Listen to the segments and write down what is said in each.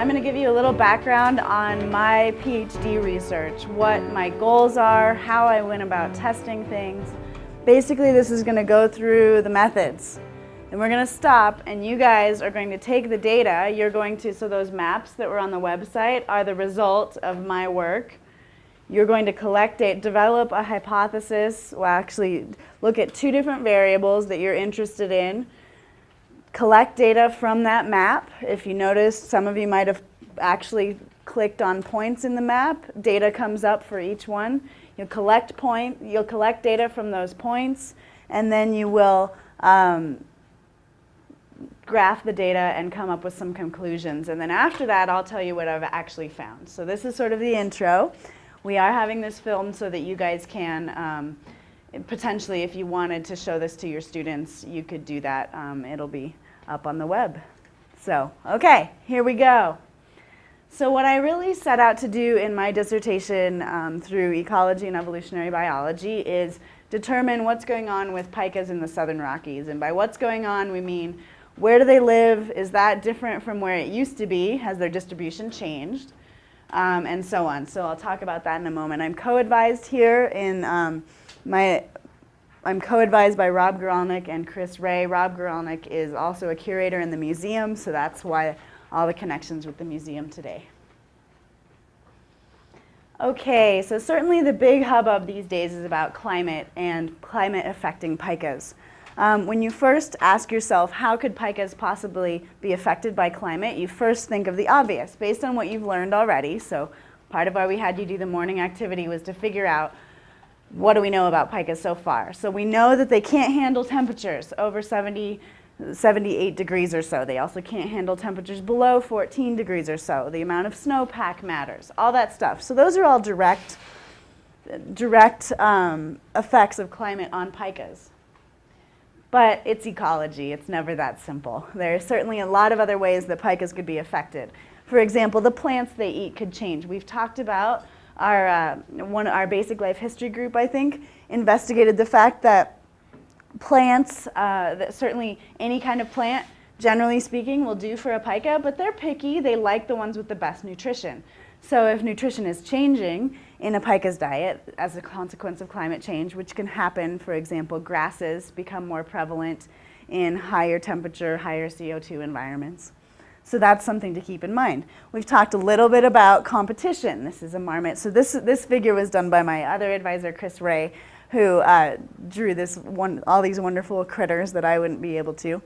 I'm going to give you a little background on my PhD research, what my goals are, how I went about testing things. Basically, this is going to go through the methods. And we're going to stop, and you guys are going to take the data. You're going to, so those maps that were on the website are the result of my work. You're going to collect data, develop a hypothesis, well actually look at two different variables that you're interested in, collect data from that map. If you notice, some of you might have actually clicked on points in the map. Data comes up for each one. You'll collect data from those points, and then you will graph the data and come up with some conclusions. And then after that, I'll tell you what I've actually found. So this is sort of the intro. We are having this filmed so that you guys can, potentially, if you wanted to show this to your students, you could do that. It'll be up on the web. So, okay, here we go. So what I really set out to do in my dissertation through ecology and evolutionary biology is determine what's going on with pikas in the Southern Rockies. And by what's going on, we mean where do they live? Is that different from where it used to be? Has their distribution changed? And so on. So I'll talk about that in a moment. I'm co-advised here in I'm co-advised by Rob Guralnick and Chris Ray. Rob Guralnick is also a curator in the museum, so that's why all the connections with the museum today. Okay, so certainly the big hubbub these days is about climate and climate affecting pikas. When you first ask yourself, how could pikas possibly be affected by climate, you first think of the obvious, based on what you've learned already. So part of why we had you do the morning activity was to figure out what do we know about pikas so far. So we know that they can't handle temperatures over 78 degrees or so. They also can't handle temperatures below 14 degrees or so. The amount of snowpack matters, all that stuff. So those are all direct effects of climate on pikas. But it's ecology. It's never that simple. There are certainly a lot of other ways that pikas could be affected. For example, the plants they eat could change. We've talked about our basic life history group, I think, investigated the fact that plants, that certainly any kind of plant, generally speaking, will do for a pika, but they're picky. They like the ones with the best nutrition. So if nutrition is changing in a pika's diet as a consequence of climate change, which can happen, for example, grasses become more prevalent in higher temperature, higher CO2 environments. So that's something to keep in mind. We've talked a little bit about competition. This is a marmot. So this figure was done by my other advisor, Chris Ray, who drew all these wonderful critters that I wouldn't be able to.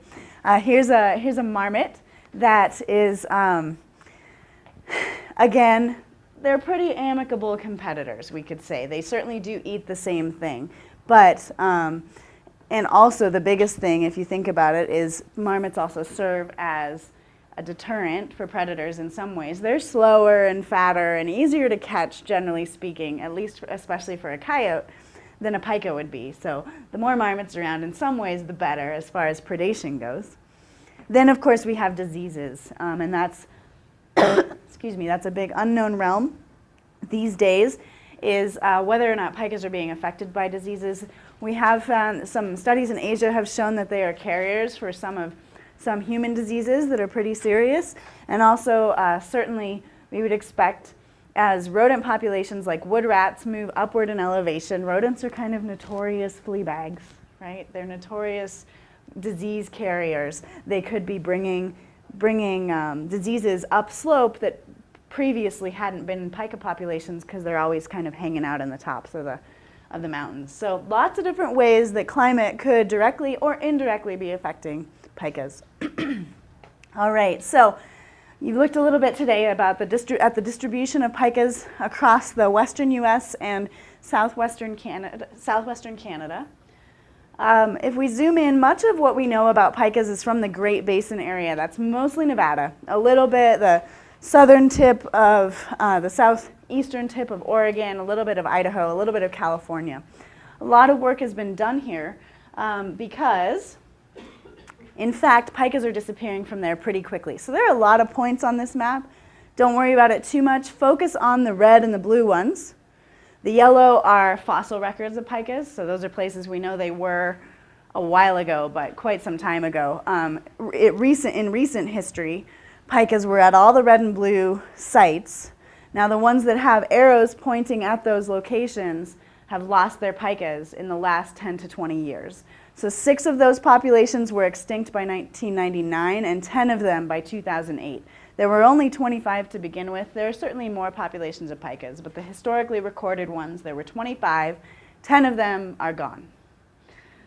Here's a marmot that is, again, they're pretty amicable competitors, we could say. They certainly do eat the same thing. But, and also the biggest thing, if you think about it, is marmots also serve as a deterrent for predators in some ways. They're slower and fatter and easier to catch, generally speaking, at least especially for a coyote, than a pika would be. So the more marmots around, in some ways, the better as far as predation goes. Then, of course, we have diseases, and that's excuse me, that's a big unknown realm these days, is whether or not pikas are being affected by diseases. We have found some studies in Asia have shown that they are carriers for some human diseases that are pretty serious, and also certainly we would expect as rodent populations like wood rats move upward in elevation, rodents are kind of notorious flea bags, right? They're notorious disease carriers. They could be bringing diseases upslope that previously hadn't been in pika populations because they're always kind of hanging out in the tops of the mountains. So lots of different ways that climate could directly or indirectly be affecting pikas. All right, so you've looked a little bit today about the distribution of pikas across the western U.S. and southwestern Canada. If we zoom in, much of what we know about pikas is from the Great Basin area. That's mostly Nevada, a little bit the southern tip of the southeastern tip of Oregon, a little bit of Idaho, a little bit of California. A lot of work has been done here because, in fact, pikas are disappearing from there pretty quickly. So there are a lot of points on this map. Don't worry about it too much. Focus on the red and the blue ones. The yellow are fossil records of pikas, so those are places we know they were a while ago, but quite some time ago. In recent history, pikas were at all the red and blue sites. Now the ones that have arrows pointing at those locations have lost their pikas in the last 10 to 20 years. So 6 of those populations were extinct by 1999 and 10 of them by 2008. There were only 25 to begin with. There are certainly more populations of pikas, but the historically recorded ones, there were 25. 10 of them are gone.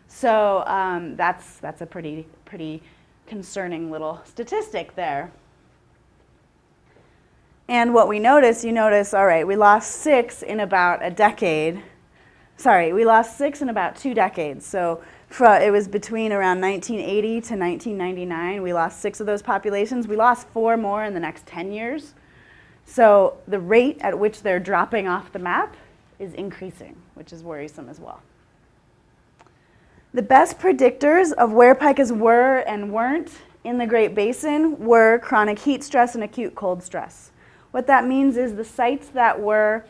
So that's a pretty concerning little statistic there. And what we notice, you notice, all right, we lost 6 in about a decade. Sorry, we lost 6 in about 2 decades. So it was between around 1980 to 1999. We lost 6 of those populations. We lost 4 more in the next 10 years. So the rate at which they're dropping off the map is increasing, which is worrisome as well. The best predictors of where pikas were and weren't in the Great Basin were chronic heat stress and acute cold stress. What that means is the sites that were,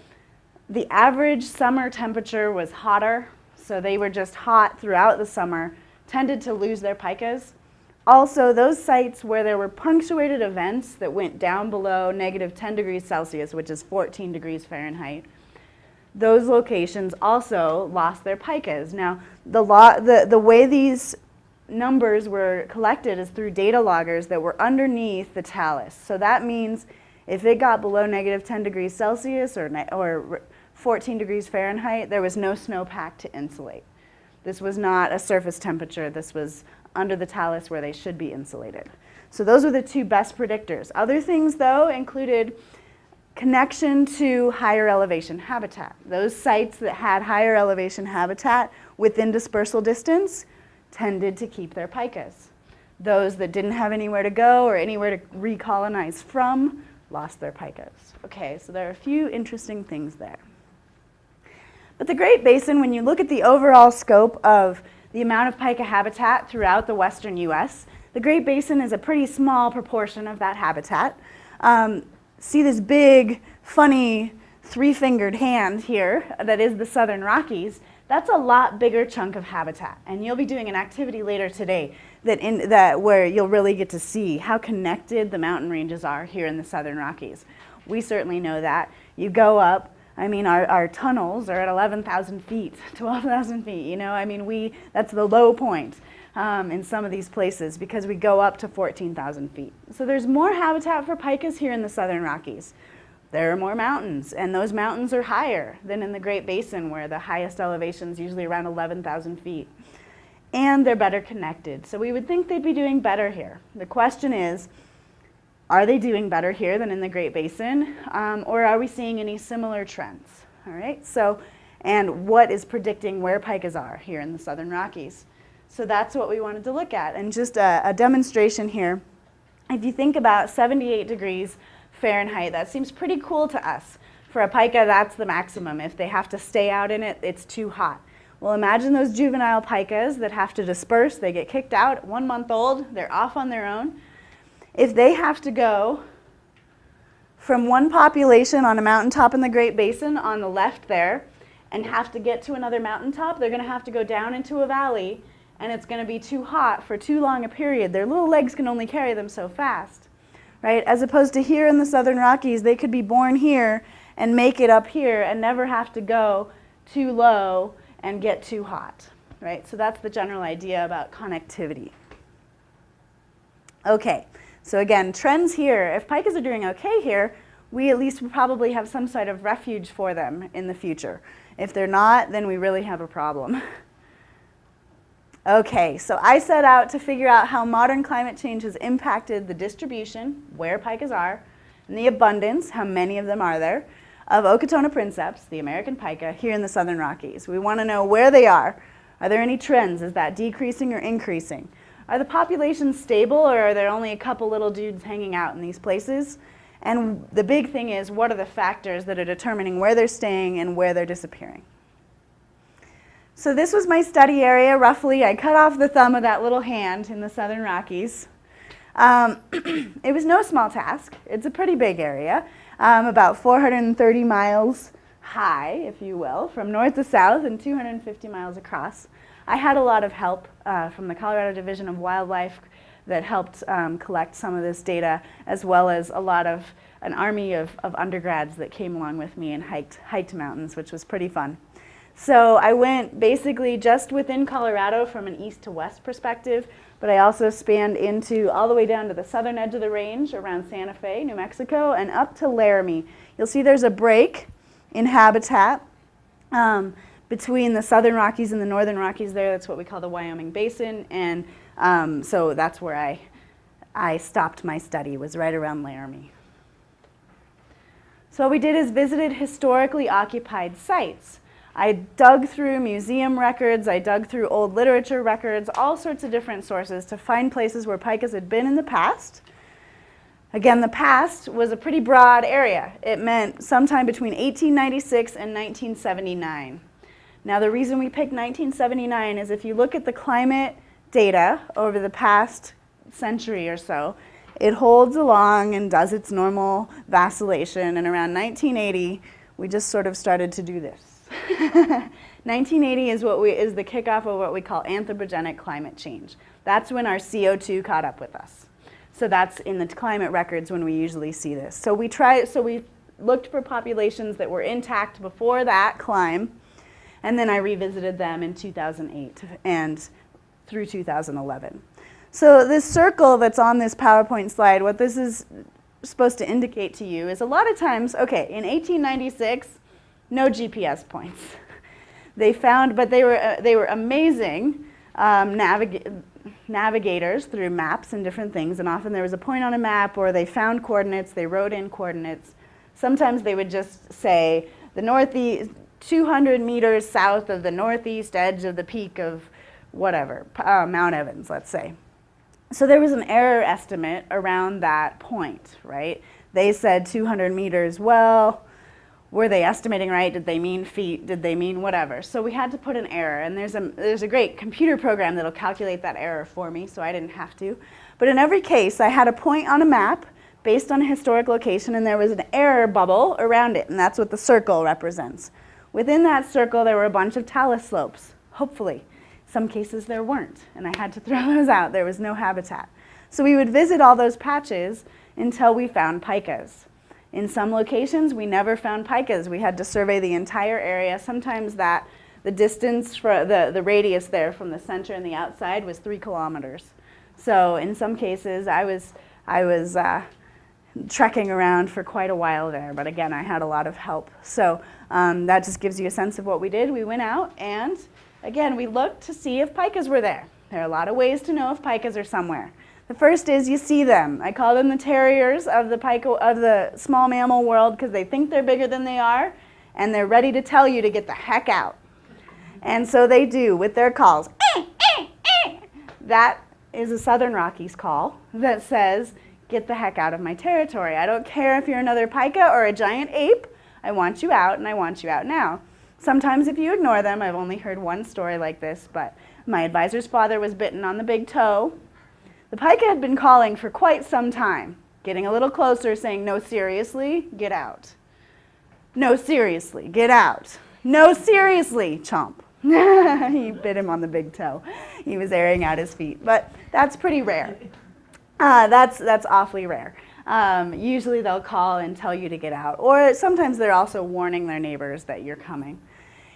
the average summer temperature was hotter, so they were just hot throughout the summer, tended to lose their pikas. Also, those sites where there were punctuated events that went down below -10 degrees Celsius, which is 14 degrees Fahrenheit, those locations also lost their pikas. Now, the way these numbers were collected is through data loggers that were underneath the talus. So that means if it got below -10 degrees Celsius or 14 degrees Fahrenheit, there was no snowpack to insulate. This was not a surface temperature. This was under the talus where they should be insulated. So those were the 2 best predictors. Other things, though, included connection to higher elevation habitat. Those sites that had higher elevation habitat within dispersal distance tended to keep their pikas. Those that didn't have anywhere to go or anywhere to recolonize from lost their pikas. Okay, so there are a few interesting things there. But the Great Basin, when you look at the overall scope of the amount of pika habitat throughout the western U.S., the Great Basin is a pretty small proportion of that habitat. See this big, funny, 3-fingered hand here that is the Southern Rockies. That's a lot bigger chunk of habitat. And you'll be doing an activity later today where you'll really get to see how connected the mountain ranges are here in the Southern Rockies. We certainly know that. You go up, I mean, our tunnels are at 11,000 feet, 12,000 feet, you know, I mean, that's the low point in some of these places because we go up to 14,000 feet. So there's more habitat for pikas here in the Southern Rockies. There are more mountains, and those mountains are higher than in the Great Basin where the highest elevation is usually around 11,000 feet. And they're better connected. So we would think they'd be doing better here. The question is, are they doing better here than in the Great Basin, or are we seeing any similar trends? All right, so, and what is predicting where pikas are here in the Southern Rockies? So that's what we wanted to look at. And just a demonstration here. If you think about 78 degrees Fahrenheit, that seems pretty cool to us. For a pika, that's the maximum. If they have to stay out in it, it's too hot. Well, imagine those juvenile pikas that have to disperse. They get kicked out, 1 month old, they're off on their own. If they have to go from one population on a mountaintop in the Great Basin on the left there and have to get to another mountaintop, they're going to have to go down into a valley, and it's going to be too hot for too long a period. Their little legs can only carry them so fast, right? As opposed to here in the Southern Rockies, they could be born here and make it up here and never have to go too low and get too hot, right? So that's the general idea about connectivity. Okay, so again, trends here. If pikas are doing okay here, we at least probably have some sort of refuge for them in the future. If they're not, then we really have a problem. Okay, so I set out to figure out how modern climate change has impacted the distribution, where pikas are, and the abundance, how many of them are there, of Okatona princeps, the American pika, here in the Southern Rockies. We want to know where they are. Are there any trends? Is that decreasing or increasing? Are the populations stable, or are there only a couple little dudes hanging out in these places? And the big thing is, what are the factors that are determining where they're staying and where they're disappearing? So this was my study area, roughly. I cut off the thumb of that little hand in the Southern Rockies. It was no small task. It's a pretty big area, about 430 miles high, if you will, from north to south and 250 miles across. I had a lot of help from the Colorado Division of Wildlife that helped collect some of this data, as well as an army of undergrads that came along with me and hiked mountains, which was pretty fun. So I went basically just within Colorado from an east to west perspective, but I also spanned into all the way down to the southern edge of the range around Santa Fe, New Mexico, and up to Laramie. You'll see there's a break in habitat between the southern Rockies and the northern Rockies there. That's what we call the Wyoming Basin, and so that's where I stopped my study, was right around Laramie. So what we did is visited historically occupied sites. I dug through museum records, I dug through old literature records, all sorts of different sources to find places where pikas had been in the past. Again, the past was a pretty broad area. It meant sometime between 1896 and 1979. Now, the reason we picked 1979 is if you look at the climate data over the past century or so, it holds along and does its normal vacillation, and around 1980, we just sort of started to do this. 1980 is the kickoff of what we call anthropogenic climate change. That's when our CO2 caught up with us. So that's in the climate records when we usually see this. So we looked for populations that were intact before that climb, and then I revisited them in 2008 and through 2011. So this circle that's on this PowerPoint slide, what this is supposed to indicate to you is a lot of times, okay, in 1896, no GPS points. They found, but they were amazing navigators through maps and different things, and often there was a point on a map, or they found coordinates, they wrote in coordinates. Sometimes they would just say the northeast, 200 meters south of the northeast edge of the peak of whatever, Mount Evans, let's say. So there was an error estimate around that point, right? They said 200 meters, well, were they estimating right? Did they mean feet? Did they mean whatever? So we had to put an error, and there's a great computer program that'll calculate that error for me, so I didn't have to. But in every case, I had a point on a map based on a historic location, and there was an error bubble around it, and that's what the circle represents. Within that circle, there were a bunch of talus slopes, hopefully. Some cases there weren't, and I had to throw those out. There was no habitat. So we would visit all those patches until we found pikas. In some locations, we never found pikas. We had to survey the entire area. Sometimes the distance, for the radius there from the center and the outside was 3 kilometers. So in some cases, I was trekking around for quite a while there. But again, I had a lot of help. So that just gives you a sense of what we did. We went out, and again, we looked to see if pikas were there. There are a lot of ways to know if pikas are somewhere. The first is you see them. I call them the terriers of the small mammal world because they think they're bigger than they are, and they're ready to tell you to get the heck out. And so they do with their calls. That is a Southern Rockies call that says, get the heck out of my territory. I don't care if you're another pika or a giant ape. I want you out, and I want you out now. Sometimes if you ignore them, I've only heard one story like this, but my advisor's father was bitten on the big toe. The pika had been calling for quite some time, getting a little closer, saying, no, seriously, get out. No, seriously, get out. No, seriously, chomp. He bit him on the big toe. He was airing out his feet, but that's pretty rare. That's awfully rare. Usually they'll call and tell you to get out, or sometimes they're also warning their neighbors that you're coming.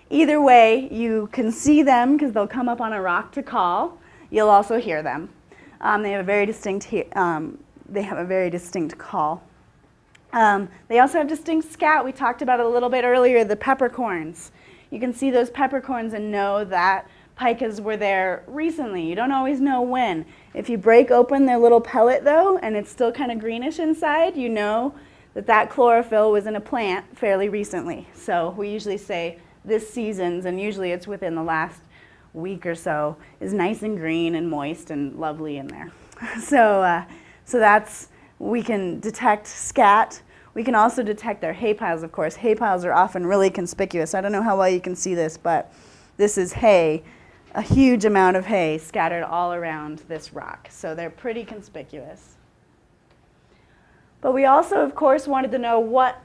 Either way, you can see them because they'll come up on a rock to call. You'll also hear them. They have a very distinct call. They also have distinct scat. We talked about it a little bit earlier, the peppercorns. You can see those peppercorns and know that pikas were there recently. You don't always know when. If you break open their little pellet, though, and it's still kind of greenish inside, you know that chlorophyll was in a plant fairly recently. So we usually say this season's, and usually it's within the last week or so, is nice and green and moist and lovely in there. So that's, we can detect scat. We can also detect their hay piles, of course. Hay piles are often really conspicuous. I don't know how well you can see this, but this is hay, a huge amount of hay scattered all around this rock. So they're pretty conspicuous. But we also, of course, wanted to know what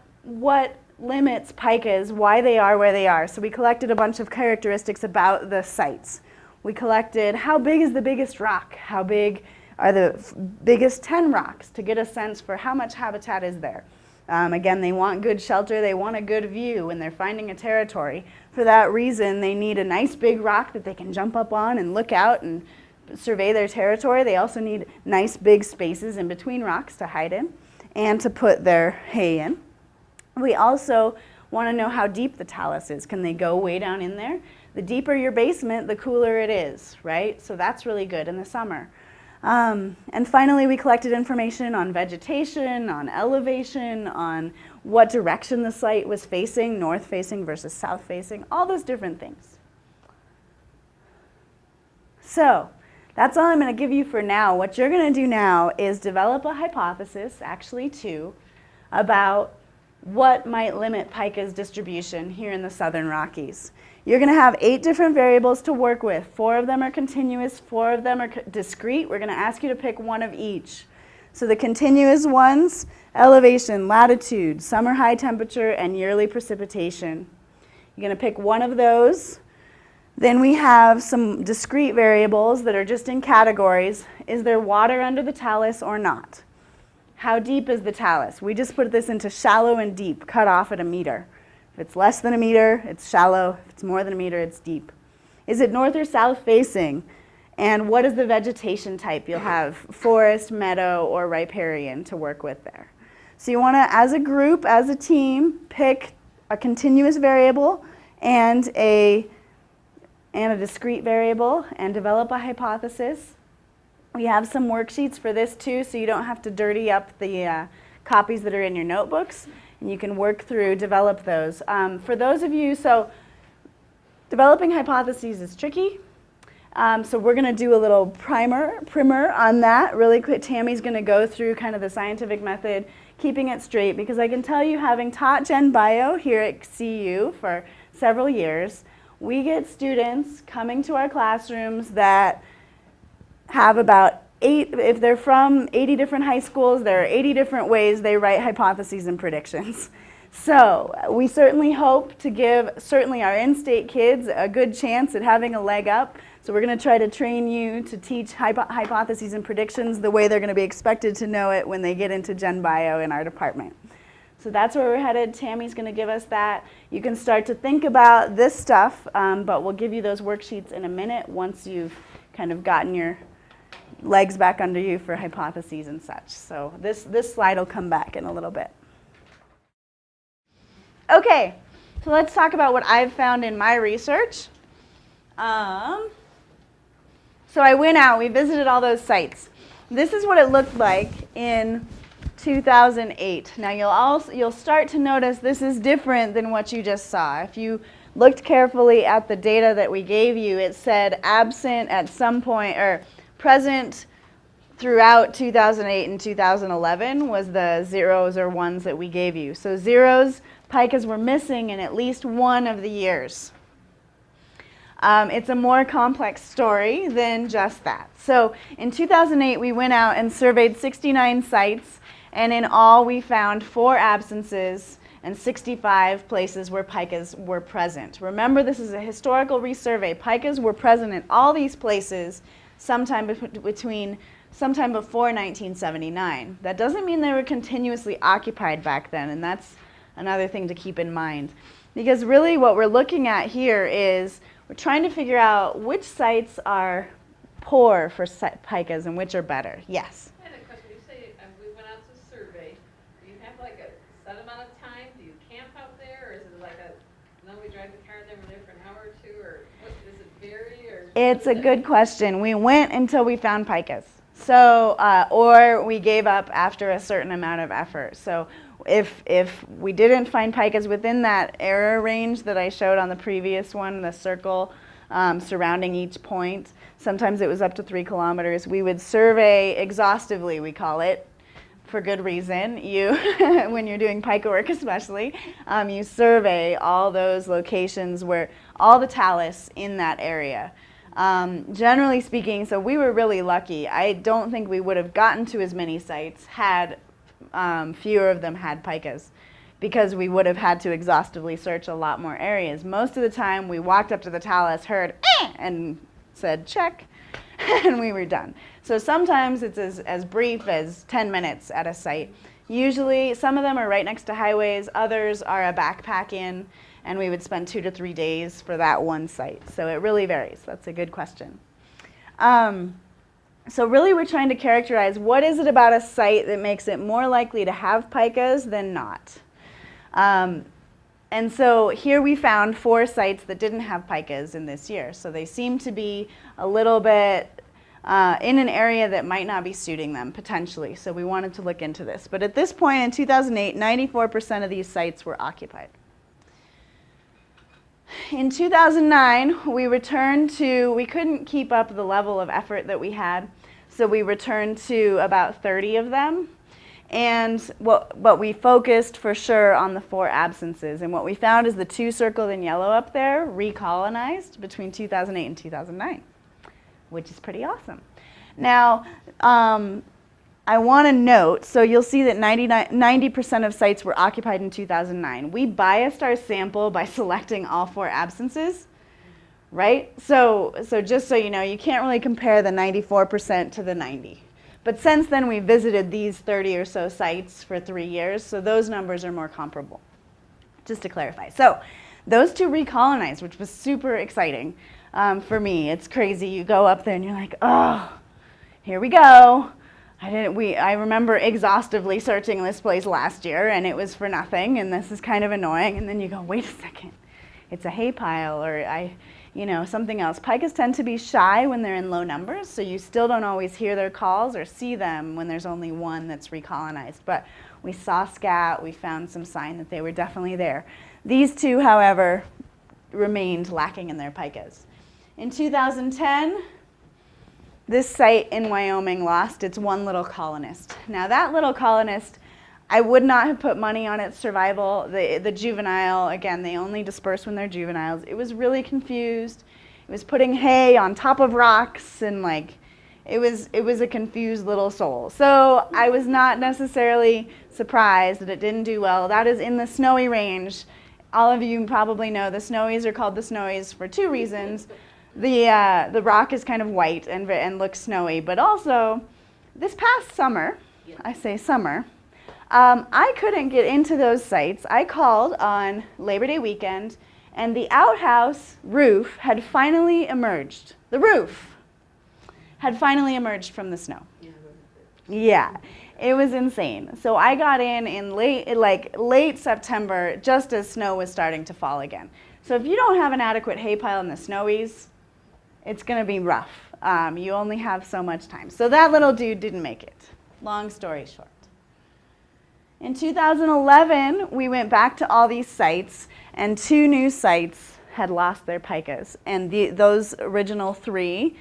limits pikas, why they are where they are. So we collected a bunch of characteristics about the sites. We collected how big is the biggest rock? How big are the biggest 10 rocks to get a sense for how much habitat is there. Again, they want good shelter, they want a good view when they're finding a territory. For that reason, they need a nice big rock that they can jump up on and look out and survey their territory. They also need nice big spaces in between rocks to hide in and to put their hay in. We also want to know how deep the talus is. Can they go way down in there? The deeper your basement, the cooler it is, right? So that's really good in the summer. And finally, we collected information on vegetation, on elevation, on what direction the site was facing, north facing versus south facing, all those different things. So that's all I'm going to give you for now. What you're going to do now is develop a hypothesis, actually two, about what might limit pika's distribution here in the Southern Rockies. You're going to have 8 different variables to work with. 4 of them are continuous, 4 of them are discrete. We're going to ask you to pick one of each. So the continuous ones, elevation, latitude, summer high temperature, and yearly precipitation. You're going to pick one of those. Then we have some discrete variables that are just in categories. Is there water under the talus or not? How deep is the talus? We just put this into shallow and deep, cut off at a meter. If it's less than a meter, it's shallow. If it's more than a meter, it's deep. Is it north or south facing? And what is the vegetation type? You'll have forest, meadow, or riparian to work with there. So you want to, as a group, as a team, pick a continuous variable and a discrete variable and develop a hypothesis. We have some worksheets for this too, so you don't have to dirty up the copies that are in your notebooks, and you can work through, develop those. For those of you, so developing hypotheses is tricky, so we're going to do a little primer on that really quick. Tammy's going to go through kind of the scientific method, keeping it straight, because I can tell you, having taught Gen Bio here at CU for several years, we get students coming to our classrooms that have about 8, if they're from 80 different high schools, there are 80 different ways they write hypotheses and predictions. So we certainly hope to give certainly our in-state kids a good chance at having a leg up. So we're going to try to train you to teach hypotheses and predictions the way they're going to be expected to know it when they get into Gen Bio in our department. So that's where we're headed. Tammy's going to give us that. You can start to think about this stuff, but we'll give you those worksheets in a minute once you've kind of gotten your legs back under you for hypotheses and such. So this slide will come back in a little bit. Okay, so let's talk about what I've found in my research. So I went out, we visited all those sites. This is what it looked like in 2008. Now you'll start to notice this is different than what you just saw. If you looked carefully at the data that we gave you, it said absent at some point, or present throughout 2008 and 2011 was the zeros or ones that we gave you. So zeros, pikas were missing in at least one of the years. It's a more complex story than just that. So in 2008, we went out and surveyed 69 sites, and in all we found 4 absences and 65 places where pikas were present. Remember, this is a historical resurvey. Pikas were present in all these places sometime before 1979. That doesn't mean they were continuously occupied back then, and that's another thing to keep in mind. Because really what we're looking at here is we're trying to figure out which sites are poor for pikas and which are better. Yes? I had a question. You say we went out to survey. Do you have like a set amount of time? Do you camp out there? Or is it like we drive the car there, we're there for an hour or two? Or what, does it vary? Or it's a good question. We went until we found pikas. So, or we gave up after a certain amount of effort. So if we didn't find pikas within that error range that I showed on the previous one, the circle surrounding each point, sometimes it was up to 3 kilometers, we would survey exhaustively, we call it, for good reason. You, when you're doing pika work especially, you survey all those locations where all the talus in that area. Generally speaking, so we were really lucky. I don't think we would have gotten to as many sites had fewer of them had pikas, because we would have had to exhaustively search a lot more areas. Most of the time we walked up to the talus, heard and said check, and we were done. So sometimes it's as brief as 10 minutes at a site. Usually some of them are right next to highways, others are a backpack in, and we would spend 2 to 3 days for that one site. So it really varies. That's a good question. So really we're trying to characterize what is it about a site that makes it more likely to have pikas than not. And so here we found 4 sites that didn't have pikas in this year. So they seem to be a little bit in an area that might not be suiting them, potentially. So we wanted to look into this. But at this point in 2008, 94% of these sites were occupied. In 2009, we couldn't keep up the level of effort that we had. So we returned to about 30 of them. And but we focused for sure on the 4 absences. And what we found is the 2 circled in yellow up there recolonized between 2008 and 2009, which is pretty awesome. Now, I want to note, so you'll see that 90% of sites were occupied in 2009. We biased our sample by selecting all 4 absences, right? So just so you know, you can't really compare the 94% to the 90. But since then, we visited these 30 or so sites for 3 years, so those numbers are more comparable, just to clarify. So those 2 recolonized, which was super exciting for me. It's crazy. You go up there and you're like, oh, here we go. I remember exhaustively searching this place last year, and it was for nothing, and this is kind of annoying. And then you go, wait a second, it's a hay pile, or something else. Pikas tend to be shy when they're in low numbers, so you still don't always hear their calls or see them when there's only one that's recolonized. But we saw scat, we found some sign that they were definitely there. These 2, however, remained lacking in their pikas. In 2010, this site in Wyoming lost its one little colonist. Now that little colonist, I would not have put money on its survival. The juvenile, again, they only disperse when they're juveniles. It was really confused. It was putting hay on top of rocks, and it was a confused little soul. So I was not necessarily surprised that it didn't do well. That is in the snowy range. All of you probably know the snowies are called the snowies for 2 reasons. The rock is kind of white and looks snowy, but also this past summer, I say summer, I couldn't get into those sites. I called on Labor Day weekend, and the outhouse roof had finally emerged. The roof had finally emerged from the snow. Yeah, it was insane. So I got in late September, just as snow was starting to fall again. So if you don't have an adequate hay pile in the snowies, it's going to be rough. You only have so much time. So that little dude didn't make it. Long story short. In 2011, we went back to all these sites, and 2 new sites had lost their pikas. And those original 3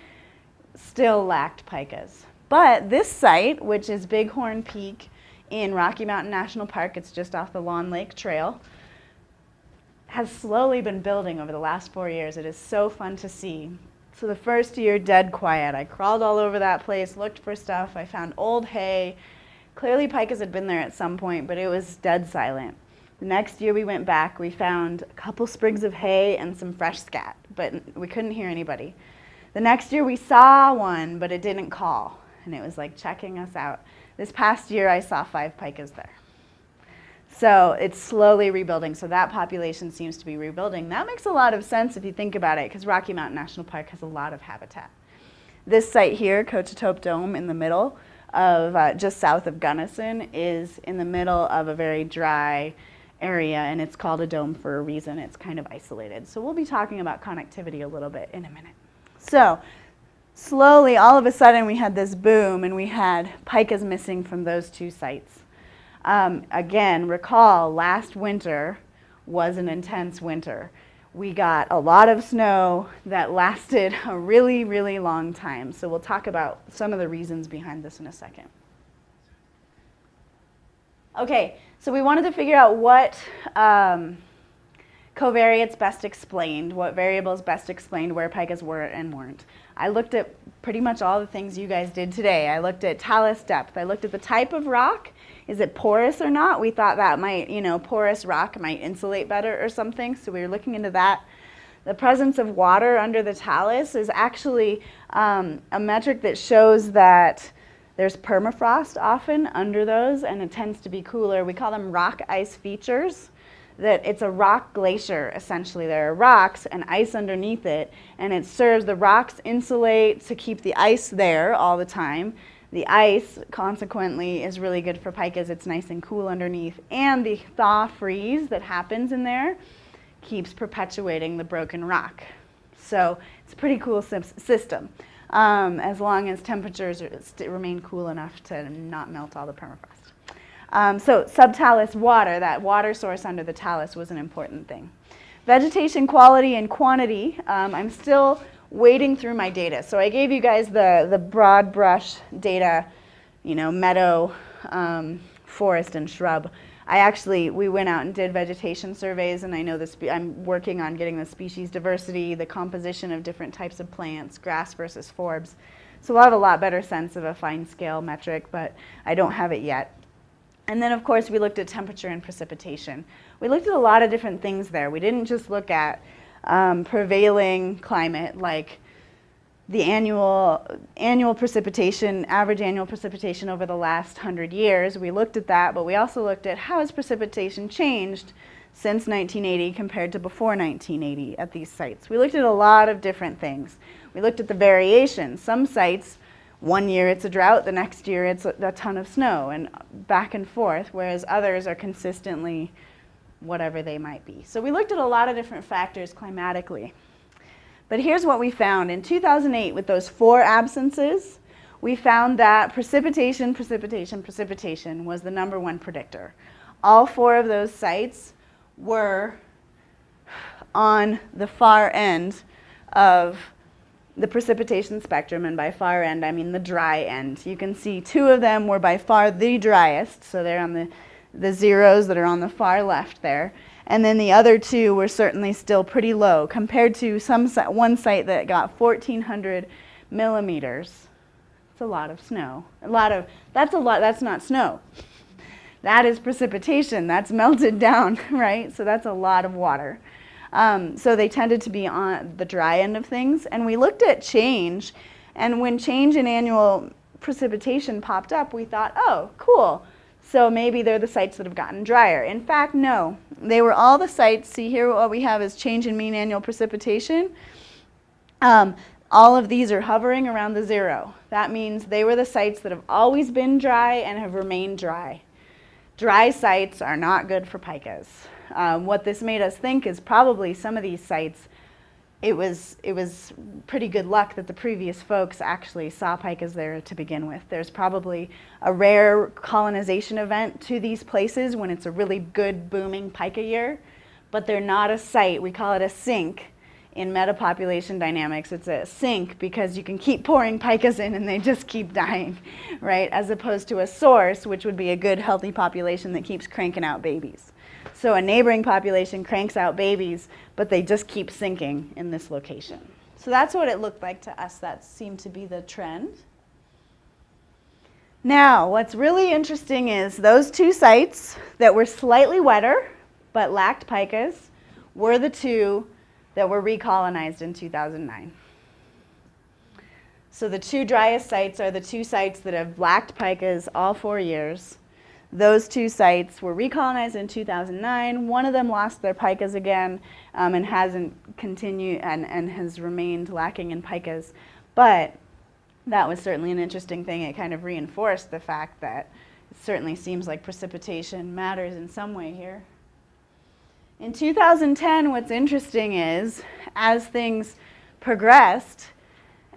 still lacked pikas. But this site, which is Bighorn Peak in Rocky Mountain National Park, it's just off the Lawn Lake Trail, has slowly been building over the last 4 years. It is so fun to see. So the first year, dead quiet. I crawled all over that place, looked for stuff. I found old hay. Clearly pikas had been there at some point, but it was dead silent. The next year we went back, we found a couple sprigs of hay and some fresh scat, but we couldn't hear anybody. The next year we saw one, but it didn't call, and it was like checking us out. This past year I saw 5 pikas there. So it's slowly rebuilding, so that population seems to be rebuilding. That makes a lot of sense if you think about it, because Rocky Mountain National Park has a lot of habitat. This site here, Cochetope Dome in the middle of, just south of Gunnison, is in the middle of a very dry area, and it's called a dome for a reason. It's kind of isolated. So we'll be talking about connectivity a little bit in a minute. So slowly, all of a sudden, we had this boom, and we had pikas missing from those 2 sites. Again, recall last winter was an intense winter. We got a lot of snow that lasted a really, really long time. So we'll talk about some of the reasons behind this in a second. Okay, so we wanted to figure out what covariates best explained, what variables best explained where pikas were and weren't. I looked at pretty much all the things you guys did today. I looked at talus depth. I looked at the type of rock. Is it porous or not? We thought that might, porous rock might insulate better or something, so we were looking into that. the presence of water under the talus is actually a metric that shows that there's permafrost often under those, and it tends to be cooler. We call them rock ice features. That it's a rock glacier, essentially. There are rocks and ice underneath it, and it serves, the rocks insulate to keep the ice there all the time. The ice, consequently, is really good for pikas. It's nice and cool underneath. And the thaw freeze that happens in there keeps perpetuating the broken rock. So it's a pretty cool system, as long as temperatures remain cool enough to not melt all the permafrost. So subtalus water, that water source under the talus, was an important thing. Vegetation quality and quantity, I'm still wading through my data. So I gave you guys the broad brush data, meadow, forest, and shrub. We went out and did vegetation surveys, and I know I'm working on getting the species diversity, the composition of different types of plants, grass versus forbs. So we'll have a lot better sense of a fine scale metric, but I don't have it yet. And then, of course, we looked at temperature and precipitation. We looked at a lot of different things there. We didn't just look at prevailing climate, like the annual precipitation, average annual precipitation over the last 100 years. We looked at that, but we also looked at how has precipitation changed since 1980 compared to before 1980 at these sites. We looked at a lot of different things. We looked at the variation. Some sites, one year it's a drought, the next year it's a ton of snow, and back and forth, whereas others are consistently whatever they might be. So we looked at a lot of different factors climatically. But here's what we found. In 2008, with those 4 absences, we found that precipitation was the #1 predictor. All 4 of those sites were on the far end of the precipitation spectrum, and by far end, I mean the dry end. You can see 2 of them were by far the driest, so they're on the zeros that are on the far left there. And then the other 2 were certainly still pretty low compared to one site that got 1,400 millimeters. That's a lot of snow. That's not snow. That is precipitation. That's melted down, right? So that's a lot of water. So they tended to be on the dry end of things. And we looked at change, and when change in annual precipitation popped up, we thought, oh, cool. So maybe they're the sites that have gotten drier. In fact, no. They were all the sites. See here, what we have is change in mean annual precipitation. All of these are hovering around the 0. That means they were the sites that have always been dry and have remained dry. Dry sites are not good for pikas. What this made us think is probably some of these sites, it was pretty good luck that the previous folks actually saw pikas there to begin with. There's probably a rare colonization event to these places when it's a really good booming pika year, but they're not a site. We call it a sink in metapopulation dynamics. It's a sink because you can keep pouring pikas in and they just keep dying, right? As opposed to a source, which would be a good healthy population that keeps cranking out babies. So a neighboring population cranks out babies, but they just keep sinking in this location. So that's what it looked like to us. That seemed to be the trend. Now, what's really interesting is those 2 sites that were slightly wetter but lacked pikas were the 2 that were recolonized in 2009. So the 2 driest sites are the 2 sites that have lacked pikas all 4 years. Those 2 sites were recolonized in 2009. One of them lost their pikas again and hasn't continued and has remained lacking in pikas. But that was certainly an interesting thing. It kind of reinforced the fact that it certainly seems like precipitation matters in some way here. In 2010, what's interesting is, as things progressed,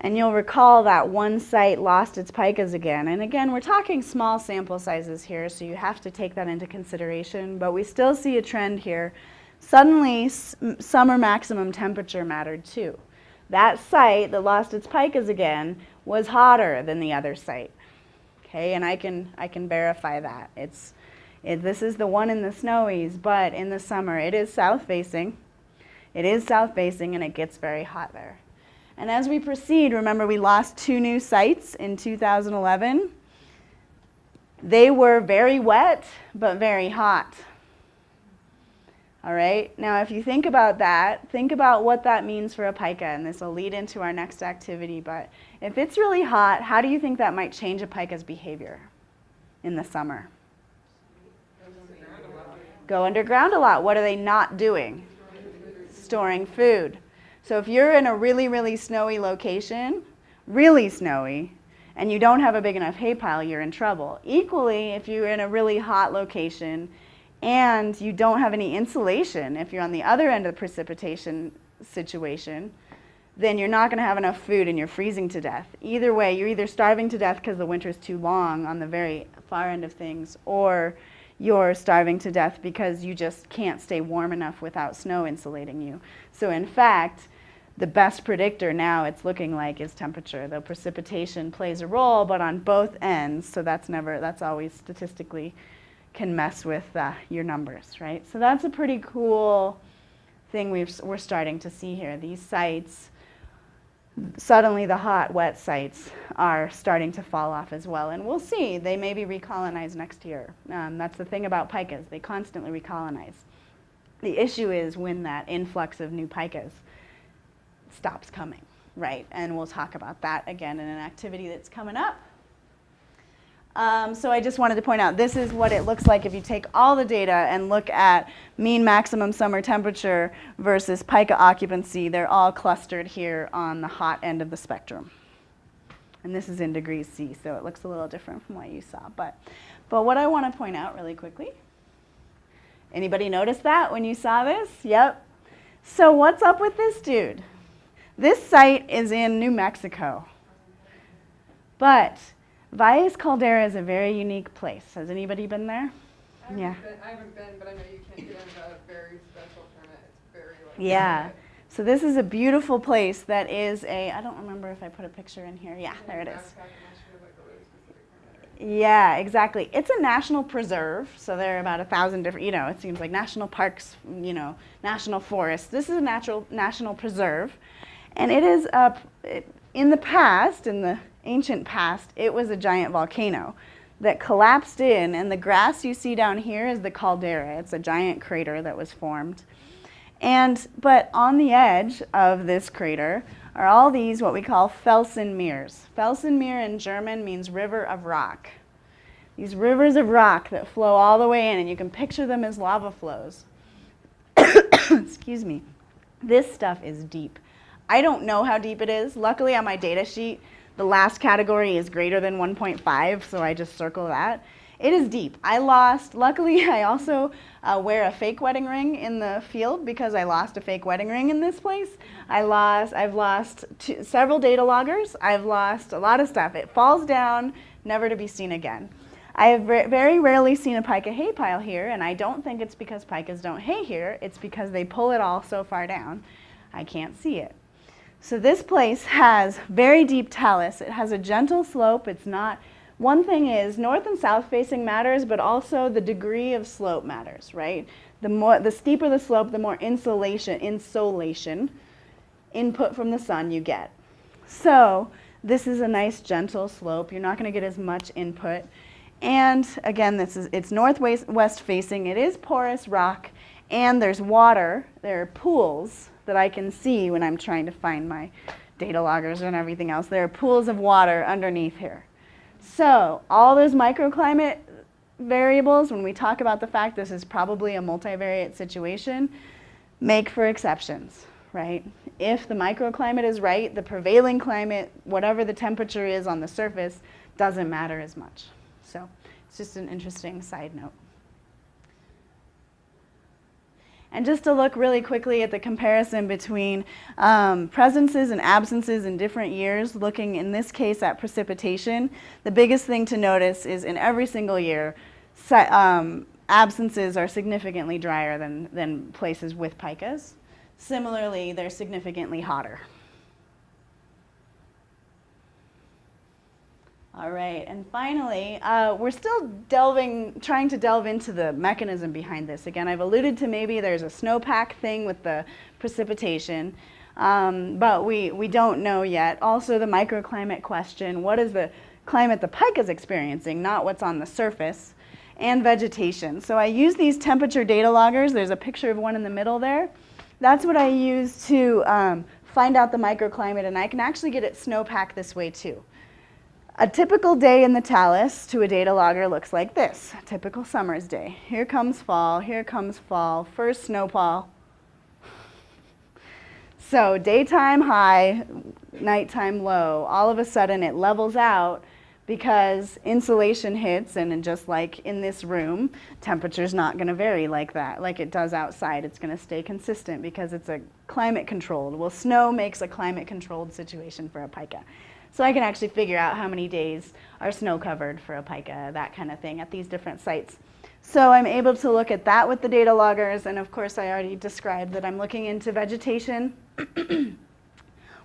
and you'll recall that one site lost its pikas again. And again, we're talking small sample sizes here, so you have to take that into consideration. But we still see a trend here. Suddenly, summer maximum temperature mattered too. That site that lost its pikas again was hotter than the other site. Okay, and I can verify that. This is the one in the snowies, but in the summer it is south facing. It is south facing, and it gets very hot there. And as we proceed, remember we lost 2 new sites in 2011. They were very wet, but very hot. All right, now if you think about that, think about what that means for a pika, and this will lead into our next activity, but if it's really hot, how do you think that might change a pika's behavior in the summer? Go underground a lot. What are they not doing? Storing food. So if you're in a really, really snowy location, really snowy, and you don't have a big enough hay pile, you're in trouble. Equally, if you're in a really hot location and you don't have any insulation, if you're on the other end of the precipitation situation, then you're not going to have enough food and you're freezing to death. Either way, you're either starving to death because the winter's too long on the very far end of things, or you're starving to death because you just can't stay warm enough without snow insulating you. So in fact, the best predictor now it's looking like is temperature. Though precipitation plays a role, but on both ends, so that's always statistically can mess with your numbers, right? So that's a pretty cool thing we're starting to see here. These sites, suddenly the hot, wet sites are starting to fall off as well. And we'll see, they may be recolonized next year. That's the thing about pikas, they constantly recolonize. The issue is when that influx of new pikas stops coming, right? And we'll talk about that again in an activity that's coming up. So I just wanted to point out, this is what it looks like if you take all the data and look at mean maximum summer temperature versus pika occupancy. They're all clustered here on the hot end of the spectrum. And this is in degrees C, so it looks a little different from what you saw. But what I want to point out really quickly, anybody notice that when you saw this? Yep. So what's up with this dude? This site is in New Mexico. But Valles Caldera is a very unique place. Has anybody been there? I haven't been, but I know you can't get into a very special permit. It's very yeah. So this is a beautiful place that is I don't remember if I put a picture in here. Yeah, there it is. Yeah, exactly. It's a national preserve, so there are about 1,000 different, it seems like national parks, national forests. This is a national preserve, and it is in the past, in the ancient past, it was a giant volcano that collapsed in, and the grass you see down here is the caldera. It's a giant crater that was formed. But on the edge of this crater are all these what we call Felsenmeers. Felsenmeer in German means river of rock. These rivers of rock that flow all the way in, and you can picture them as lava flows. Excuse me. This stuff is deep. I don't know how deep it is. Luckily on my data sheet, the last category is greater than 1.5, so I just circle that. It is deep. Luckily I also wear a fake wedding ring in the field because I lost a fake wedding ring in this place. I've lost several data loggers. I've lost a lot of stuff. It falls down, never to be seen again. I have very rarely seen a pika hay pile here, and I don't think it's because pikas don't hay here. It's because they pull it all so far down, I can't see it. So this place has very deep talus. It has a gentle slope. It's not, one thing is north and south facing matters, but also the degree of slope matters, right? The steeper the slope, the more insolation, input from the sun you get. So this is a nice gentle slope. You're not going to get as much input. And again, it's northwest facing. It is porous rock, and there's water. There are pools that I can see when I'm trying to find my data loggers and everything else. There are pools of water underneath here. So all those microclimate variables, when we talk about the fact this is probably a multivariate situation, make for exceptions, right? If the microclimate is right, the prevailing climate, whatever the temperature is on the surface, doesn't matter as much. So it's just an interesting side note. And just to look really quickly at the comparison between presences and absences in different years, looking in this case at precipitation, the biggest thing to notice is in every single year, absences are significantly drier than places with pikas. Similarly, they're significantly hotter. All right, and finally, we're still trying to delve into the mechanism behind this. Again, I've alluded to maybe there's a snowpack thing with the precipitation, but we don't know yet. Also, the microclimate question, what is the climate the pike is experiencing, not what's on the surface. and vegetation. So I use these temperature data loggers. There's a picture of one in the middle there. That's what I use to find out the microclimate, and I can actually get it snowpack this way too. A typical day in the talus to a data logger looks like this. A typical summer's day. Here comes fall, first snowfall. So daytime high, nighttime low. All of a sudden it levels out because insulation hits, and just like in this room, temperature's not going to vary like that, like it does outside. It's going to stay consistent because it's a climate controlled. Well, snow makes a climate controlled situation for a pika. So I can actually figure out how many days are snow covered for a pika, that kind of thing, at these different sites. So I'm able to look at that with the data loggers, and of course I already described that I'm looking into vegetation.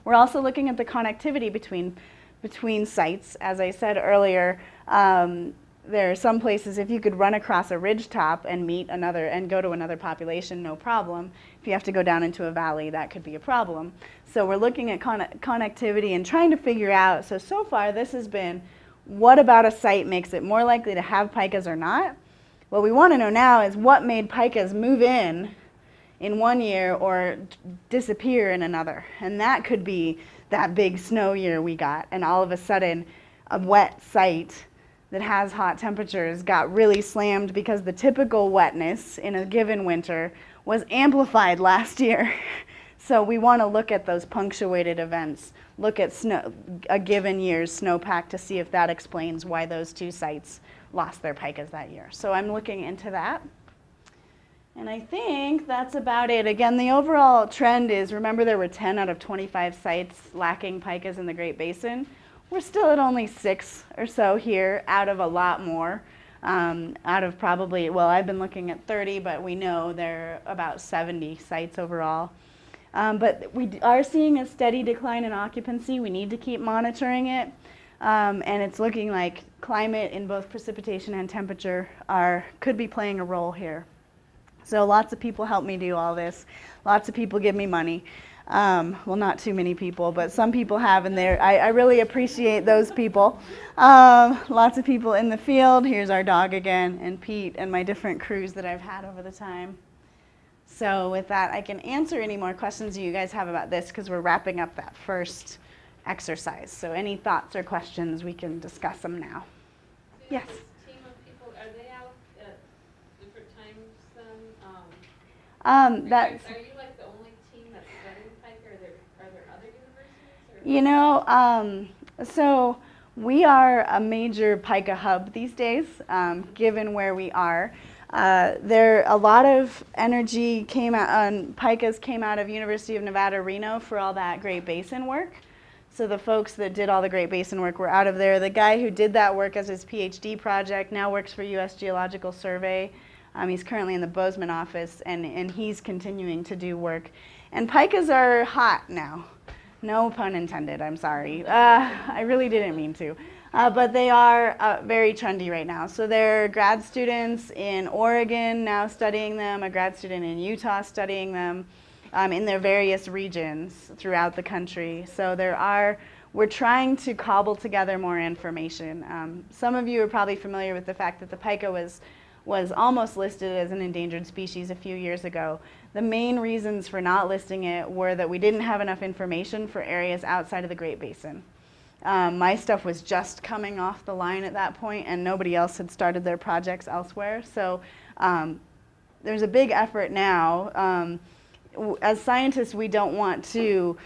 We're also looking at the connectivity between sites. As I said earlier, there are some places if you could run across a ridge top and meet another and go to another population, no problem. If you have to go down into a valley, that could be a problem. So we're looking at connectivity and trying to figure out, so far this has been, what about a site makes it more likely to have pikas or not? What we want to know now is what made pikas move in 1 year or disappear in another. And that could be that big snow year we got, and all of a sudden a wet site that has hot temperatures got really slammed because the typical wetness in a given winter was amplified last year. So we want to look at those punctuated events, look at a given year's snowpack to see if that explains why those two sites lost their pikas that year. So I'm looking into that. And I think that's about it. Again, the overall trend is, remember there were 10 out of 25 sites lacking pikas in the Great Basin. We're still at only 6 or so here out of a lot more. Out of probably, well, I've been looking at 30, but we know there are about 70 sites overall. But we are seeing a steady decline in occupancy. We need to keep monitoring it. And it's looking like climate in both precipitation and temperature could be playing a role here. So lots of people help me do all this. Lots of people give me money. Well, not too many people, but some people have, and I really appreciate those people. Lots of people in the field. Here's our dog again, and Pete, and my different crews that I've had over the time. So with that, I can answer any more questions you guys have about this, because we're wrapping up that first exercise. So any thoughts or questions, we can discuss them now. Yes? This team of people, are they out at different times then? Are Are you like the only team that's studying pika? Are there other universities? Or? You know, so we are a major pika hub these days, given where we are. A lot of energy pikas came out of University of Nevada, Reno for all that Great Basin work. So the folks that did all the Great Basin work were out of there. The guy who did that work as his PhD project now works for U.S. Geological Survey. He's currently in the Bozeman office, and he's continuing to do work. And pikas are hot now. No pun intended, I'm sorry. I really didn't mean to. But they are very trendy right now. So there are grad students in Oregon now studying them, a grad student in Utah studying them, in their various regions throughout the country. So we're trying to cobble together more information. Some of you are probably familiar with the fact that the pika was almost listed as an endangered species a few years ago. The main reasons for not listing it were that we didn't have enough information for areas outside of the Great Basin. My stuff was just coming off the line at that point, and nobody else had started their projects elsewhere. So there's a big effort now. As scientists, we don't want to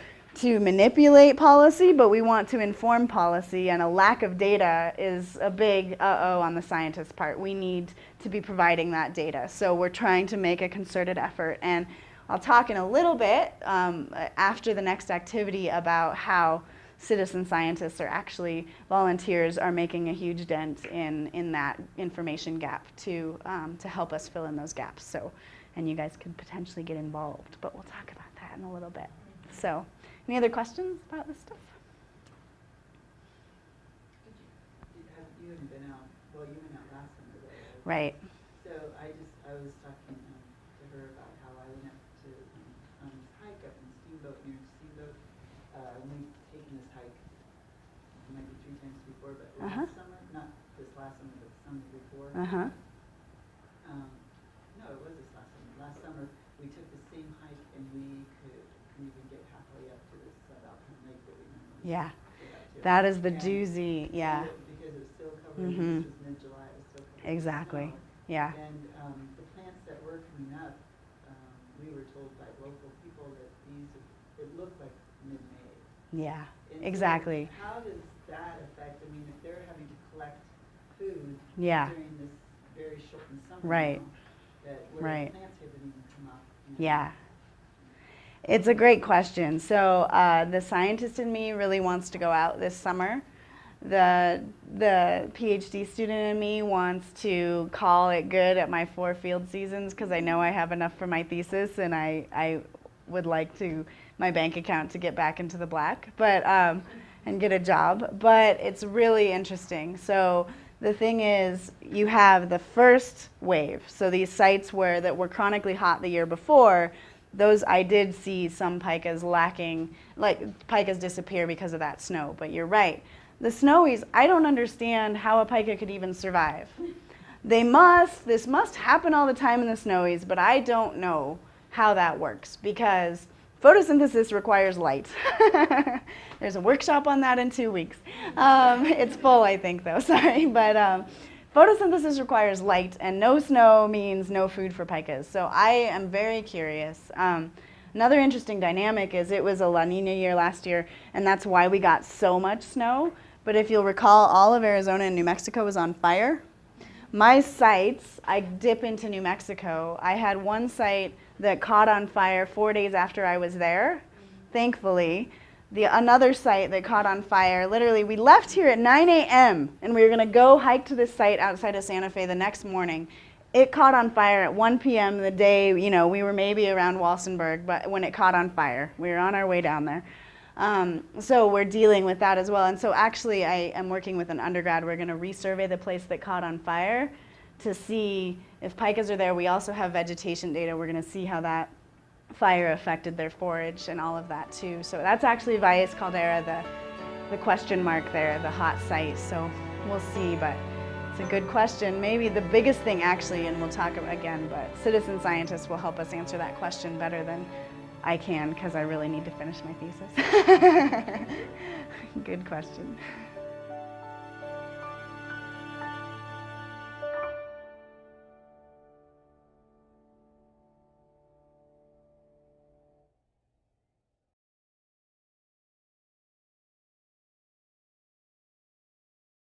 manipulate policy, but we want to inform policy, and a lack of data is a big uh-oh on the scientist's part. We need to be providing that data. So we're trying to make a concerted effort, and I'll talk in a little bit after the next activity about how citizen scientists volunteers are making a huge dent in that information gap to help us fill in those gaps. So, and you guys could potentially get involved, but we'll talk about that in a little bit. So, any other questions about this stuff? You haven't been out, well, you went out last summer, though. Right. So I was talking to her about how I went up to hike up in Steamboat, near Steamboat. We've taken this hike maybe 3 times before, but last summer, not this last summer, but the summer before. we took the same hike and we couldn't even get halfway up to this subalpine lake that we normally Yeah. get up to. That is the And doozy, yeah. Because it was still covered, Mhm. this was mid-July, it was still covered in Exactly, snow. yeah. And the plants that were coming up, we were told by local people that it looked like mid-May. Yeah, And so exactly. how does that affect, I mean, if they're having to collect food Yeah. during this very shortened summer Right. now, that where Right. the plants haven't even come up. Yeah. It's a great question. So the scientist in me really wants to go out this summer. The PhD student in me wants to call it good at my 4 field seasons because I know I have enough for my thesis, and I would like my bank account to get back into the black, but and get a job. But it's really interesting. So the thing is, you have the first wave. So these sites that were chronically hot the year before, those I did see some pikas lacking, like pikas disappear because of that snow. But you're right. The snowies, I don't understand how a pika could even survive. This must happen all the time in the snowies, but I don't know how that works because photosynthesis requires light. There's a workshop on that in 2 weeks. It's full, I think, though, sorry. But photosynthesis requires light, and no snow means no food for pikas. So I am very curious. Another interesting dynamic is it was a La Nina year last year, and that's why we got so much snow. But if you'll recall, all of Arizona and New Mexico was on fire. My sites, I dip into New Mexico. I had one site that caught on fire 4 days after I was there, thankfully. Another site that caught on fire, literally, we left here at 9 a.m. and we were gonna go hike to this site outside of Santa Fe the next morning. It caught on fire at 1 p.m. the day, we were maybe around Walsenburg, but when it caught on fire, we were on our way down there. So we're dealing with that as well. And so actually I am working with an undergrad. We're gonna resurvey the place that caught on fire to see if pikas are there. We also have vegetation data. We're gonna see how that fire affected their forage and all of that too. So that's actually Valles Caldera, the question mark there, the hot site. So we'll see, but it's a good question. Maybe the biggest thing actually, and we'll talk about again, but citizen scientists will help us answer that question better than I can because I really need to finish my thesis. Good question.